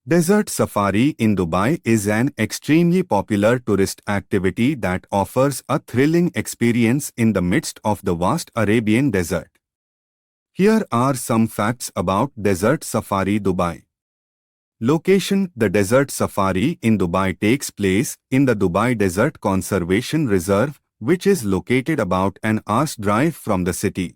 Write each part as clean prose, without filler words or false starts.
Desert safari in Dubai is an extremely popular tourist activity that offers a thrilling experience in the midst of the vast Arabian desert. Here are some facts about Desert Safari Dubai. Location: the Desert Safari in Dubai takes place in the Dubai Desert Conservation Reserve, which is located about an hour's drive from the city.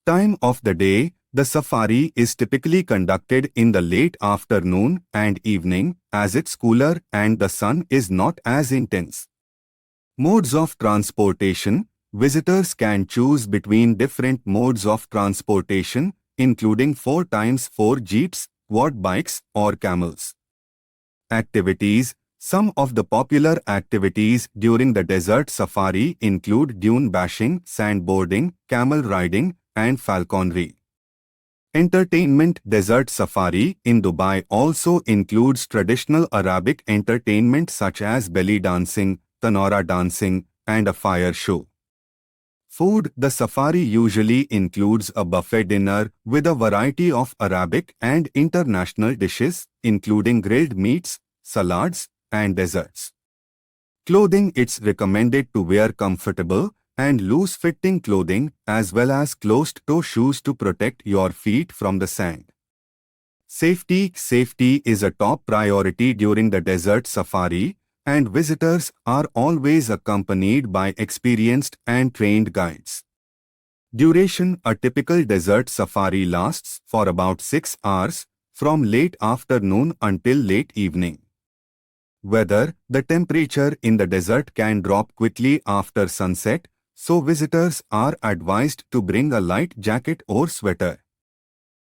Time of the day: the safari is typically conducted in the late afternoon and evening, as it's cooler and the sun is not as intense. Modes of transportation: visitors can choose between different modes of transportation, including 4x4 jeeps, quad bikes, or camels. Activities: some of the popular activities during the desert safari include dune bashing, sandboarding, camel riding, and falconry. Entertainment: desert safari in Dubai also includes traditional Arabic entertainment such as belly dancing, tanora dancing, and a fire show. Food: the safari usually includes a buffet dinner with a variety of Arabic and international dishes, including grilled meats, salads, and desserts. Clothing: it's recommended to wear comfortable and loose-fitting clothing as well as closed-toe shoes to protect your feet from the sand. Safety: safety is a top priority during the desert safari, and visitors are always accompanied by experienced and trained guides. Duration: a typical desert safari lasts for about 6 hours, from late afternoon until late evening. Weather: the temperature in the desert can drop quickly after sunset, so visitors are advised to bring a light jacket or sweater.